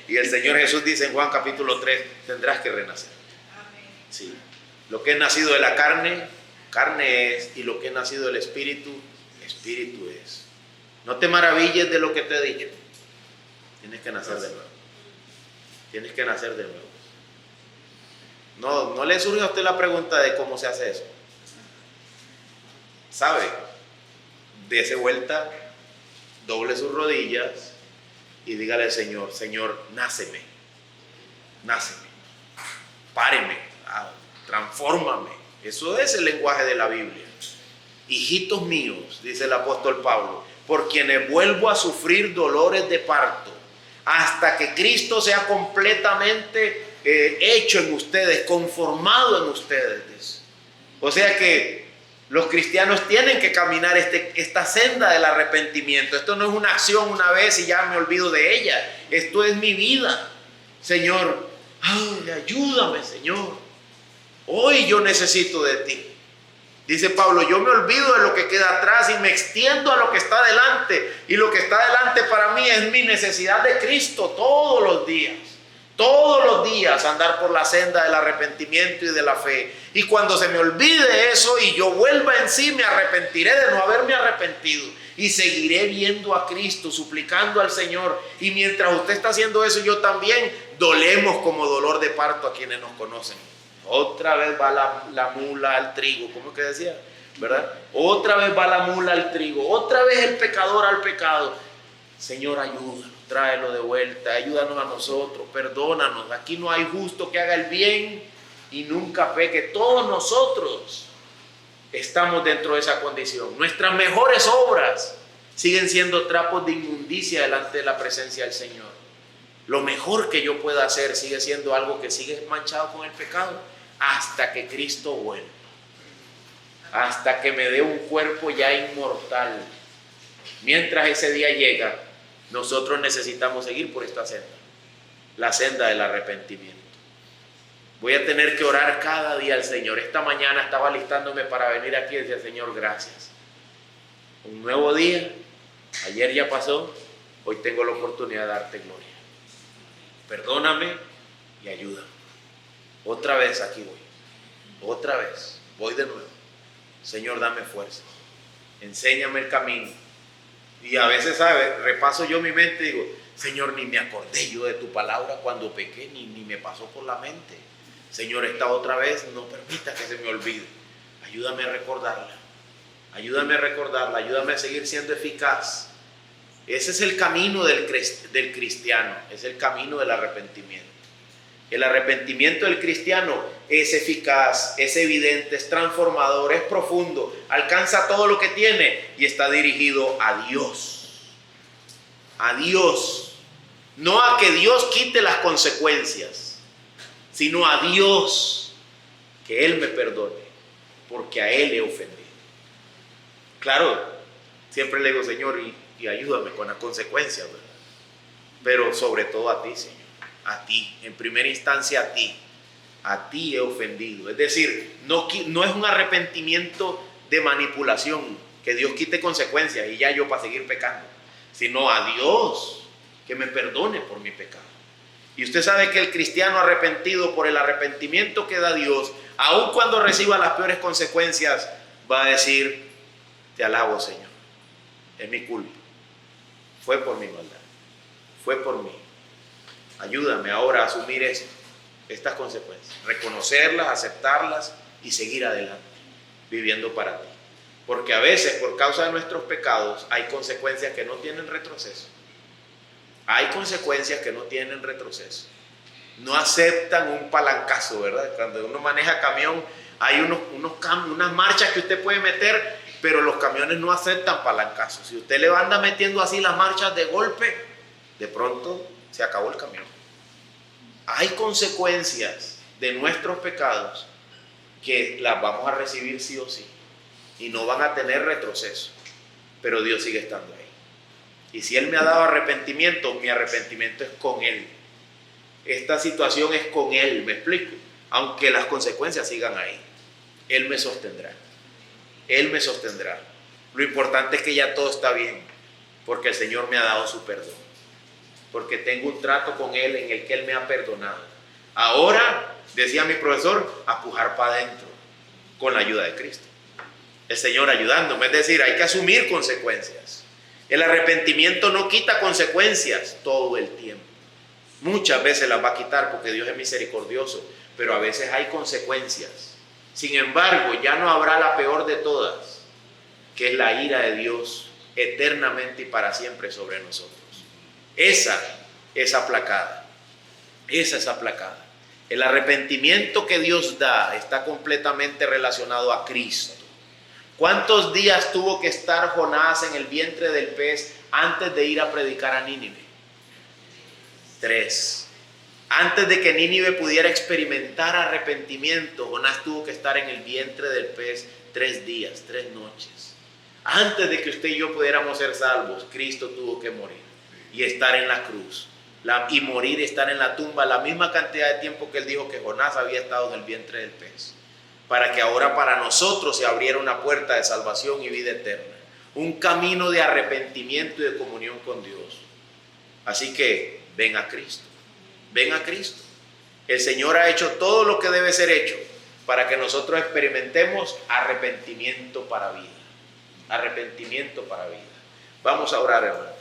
Y el Señor Jesús dice en Juan capítulo 3, tendrás que renacer. Sí. Lo que es nacido de la carne, carne es, y lo que es nacido del Espíritu, Espíritu es. No te maravilles de lo que te he dicho. Tienes que nacer de nuevo. Tienes que nacer de nuevo. No le surge a usted la pregunta de cómo se hace eso. ¿Sabe? Dese vuelta, doble sus rodillas y dígale al Señor, Señor, náceme, páreme, transfórmame. Eso es el lenguaje de la Biblia. Hijitos míos, dice el apóstol Pablo, por quienes vuelvo a sufrir dolores de parto, hasta que Cristo sea completamente hecho en ustedes, conformado en ustedes. O sea que los cristianos tienen que caminar esta senda del arrepentimiento. Esto no es una acción una vez y ya me olvido de ella. Esto es mi vida. Señor, ayúdame, Señor. Hoy yo necesito de ti. Dice Pablo, yo me olvido de lo que queda atrás y me extiendo a lo que está delante. Y lo que está delante para mí es mi necesidad de Cristo todos los días. Todos los días andar por la senda del arrepentimiento y de la fe. Y cuando se me olvide eso y yo vuelva en sí, me arrepentiré de no haberme arrepentido. Y seguiré viendo a Cristo, suplicando al Señor. Y mientras usted está haciendo eso, yo también dolemos como dolor de parto a quienes nos conocen. Otra vez va la mula al trigo. ¿Cómo es que decía? ¿Verdad? Otra vez va la mula al trigo. Otra vez el pecador al pecado. Señor, ayúdanos, tráelo de vuelta. Ayúdanos a nosotros, perdónanos. Aquí no hay justo que haga el bien y nunca peque. Todos nosotros estamos dentro de esa condición. Nuestras mejores obras siguen siendo trapos de inmundicia delante de la presencia del Señor. Lo mejor que yo pueda hacer sigue siendo algo que sigue manchado con el pecado hasta que Cristo vuelva. Hasta que me dé un cuerpo ya inmortal. Mientras ese día llega, nosotros necesitamos seguir por esta senda. La senda del arrepentimiento. Voy a tener que orar cada día al Señor. Esta mañana estaba listándome para venir aquí y decía, Señor, gracias. Un nuevo día. Ayer ya pasó. Hoy tengo la oportunidad de darte gloria. Perdóname y ayúdame. Otra vez aquí voy. Otra vez. Voy de nuevo. Señor, dame fuerza. Enséñame el camino. Y a veces, ¿sabes? Repaso yo mi mente y digo, Señor, ni me acordé yo de tu palabra cuando pequé, ni me pasó por la mente. Señor, esta otra vez no permita que se me olvide. Ayúdame a recordarla. Ayúdame a recordarla. Ayúdame a seguir siendo eficaz. Ese es el camino del cristiano. Es el camino del arrepentimiento. El arrepentimiento del cristiano es eficaz, es evidente, es transformador, es profundo, alcanza todo lo que tiene y está dirigido a Dios. A Dios. No a que Dios quite las consecuencias, sino a Dios, que Él me perdone, porque a Él he ofendido. Claro, siempre le digo, Señor, y ayúdame con las consecuencias, ¿verdad? Pero sobre todo a ti, Señor. A ti, en primera instancia a ti he ofendido. Es decir, no es un arrepentimiento de manipulación, que Dios quite consecuencias y ya yo para seguir pecando, sino a Dios que me perdone por mi pecado. Y usted sabe que el cristiano arrepentido por el arrepentimiento que da Dios, aun cuando reciba las peores consecuencias, va a decir, te alabo, Señor, es mi culpa, fue por mi maldad, fue por mí. Ayúdame ahora a asumir estas consecuencias, reconocerlas, aceptarlas y seguir adelante, viviendo para ti. Porque a veces, por causa de nuestros pecados, hay consecuencias que no tienen retroceso. Hay consecuencias que no tienen retroceso. No aceptan un palancazo, ¿verdad? Cuando uno maneja camión, hay unas marchas que usted puede meter, pero los camiones no aceptan palancazos. Si usted le anda metiendo así las marchas de golpe, de pronto se acabó el camión. Hay consecuencias de nuestros pecados que las vamos a recibir sí o sí y no van a tener retroceso, pero Dios sigue estando ahí. Y si Él me ha dado arrepentimiento, mi arrepentimiento es con Él. Esta situación es con Él, ¿me explico? Aunque las consecuencias sigan ahí, Él me sostendrá. Él me sostendrá. Lo importante es que ya todo está bien, porque el Señor me ha dado su perdón. Porque tengo un trato con Él en el que Él me ha perdonado. Ahora, decía mi profesor, a pujar para adentro con la ayuda de Cristo. El Señor ayudándome, es decir, hay que asumir consecuencias. El arrepentimiento no quita consecuencias todo el tiempo. Muchas veces las va a quitar porque Dios es misericordioso, pero a veces hay consecuencias. Sin embargo, ya no habrá la peor de todas, que es la ira de Dios eternamente y para siempre sobre nosotros. Esa es aplacada. Esa es aplacada. El arrepentimiento que Dios da está completamente relacionado a Cristo. ¿Cuántos días tuvo que estar Jonás en el vientre del pez antes de ir a predicar a Nínive? 3. Antes de que Nínive pudiera experimentar arrepentimiento, Jonás tuvo que estar en el vientre del pez 3 días, 3 noches. Antes de que usted y yo pudiéramos ser salvos, Cristo tuvo que morir y estar en la cruz. Y morir y estar en la tumba la misma cantidad de tiempo que él dijo que Jonás había estado en el vientre del pez, para que ahora para nosotros se abriera una puerta de salvación y vida eterna, un camino de arrepentimiento y de comunión con Dios. Así que ven a Cristo, ven a Cristo. El Señor ha hecho todo lo que debe ser hecho para que nosotros experimentemos arrepentimiento para vida, arrepentimiento para vida. Vamos a orar, hermanos.